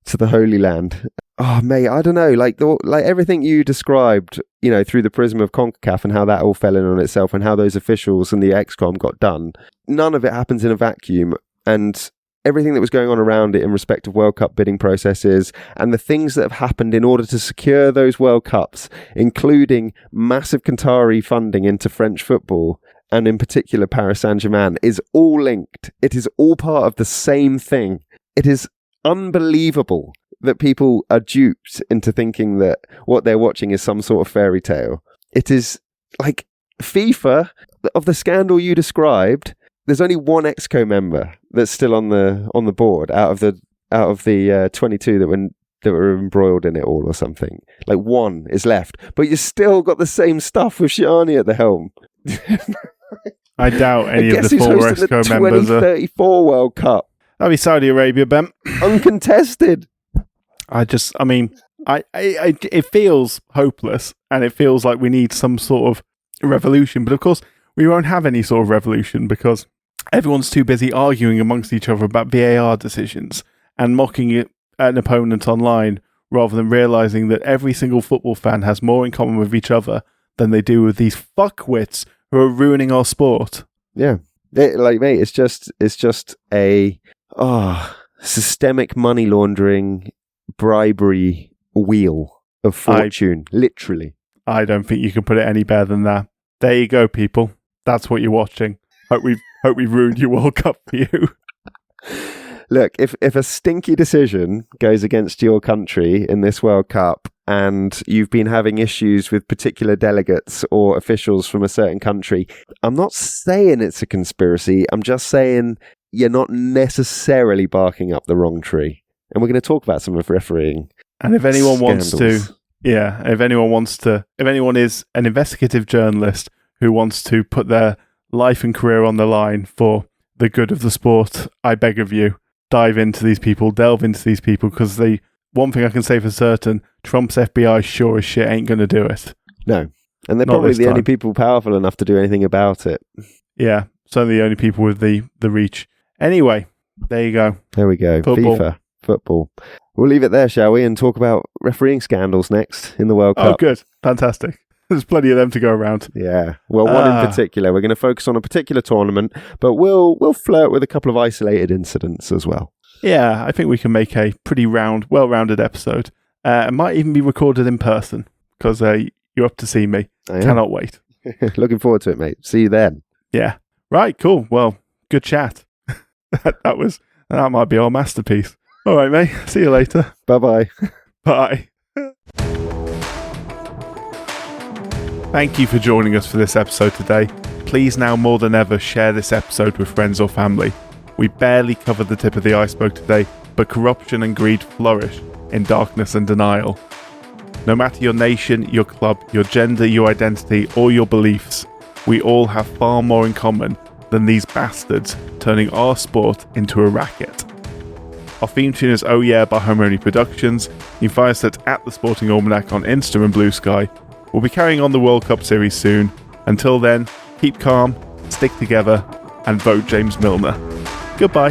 the Holy Land. Oh, mate, I don't know. Like everything you described, you know, through the prism of CONCACAF and how that all fell in on itself and how those officials and the XCOM got done. None of it happens in a vacuum. And everything that was going on around it in respect of World Cup bidding processes and the things that have happened in order to secure those World Cups, including massive Qatari funding into French football, and in particular Paris Saint-Germain, is all linked. It is all part of the same thing. It is unbelievable that people are duped into thinking that what they're watching is some sort of fairy tale. It is like, FIFA, of the scandal you described, there's only one Exco member that's still on the board out of the 22 that were embroiled in it all or something. Like one is left, but you still got the same stuff with Gianni at the helm. I doubt any of the who's former hosting Exco the members are. 2034 World Cup. That'd be Saudi Arabia, Ben. Uncontested. It feels hopeless, and it feels like we need some sort of revolution. But of course, we won't have any sort of revolution because everyone's too busy arguing amongst each other about VAR decisions and mocking an opponent online, rather than realizing that every single football fan has more in common with each other than they do with these fuckwits who are ruining our sport. Yeah, mate, it's just a systemic money laundering, bribery wheel of fortune, literally. I don't think you can put it any better than that. There you go, people. That's what you're watching. Hope we've ruined your World Cup for you. Look, if a stinky decision goes against your country in this World Cup and you've been having issues with particular delegates or officials from a certain country, I'm not saying it's a conspiracy. I'm just saying you're not necessarily barking up the wrong tree. And we're going to talk about some of refereeing. And if anyone if anyone is an investigative journalist who wants to put their life and career on the line for the good of the sport, I beg of you, delve into these people, because the one thing I can say for certain, Trump's FBI sure as shit ain't going to do it. No. And they're probably the only people powerful enough to do anything about it. Yeah, certainly the only people with the reach. Anyway, there you go. There we go. Football. FIFA, football. We'll leave it there, shall we? And talk about refereeing scandals next in the World Cup. Oh, good. Fantastic. There's plenty of them to go around. Yeah. Well, one in particular. We're going to focus on a particular tournament, but we'll flirt with a couple of isolated incidents as well. Yeah, I think we can make a pretty well-rounded episode. It might even be recorded in person, because you're up to see me. Cannot wait. Looking forward to it, mate. See you then. Yeah. Right, cool. Well, good chat. That might be our masterpiece. All right, mate. See you later. Bye-bye. Bye. Thank you for joining us for this episode today. Please now more than ever share this episode with friends or family. We barely covered the tip of the iceberg today, but corruption and greed flourish in darkness and denial. No matter your nation, your club, your gender, your identity, or your beliefs, we all have far more in common than these bastards turning our sport into a racket. Our theme tune is Oh Yeah by Harmony Productions. You can find us at The Sporting Almanac on Insta and Blue Sky. We'll be carrying on the World Cup series soon. Until then, keep calm, stick together, and vote James Milner. Goodbye.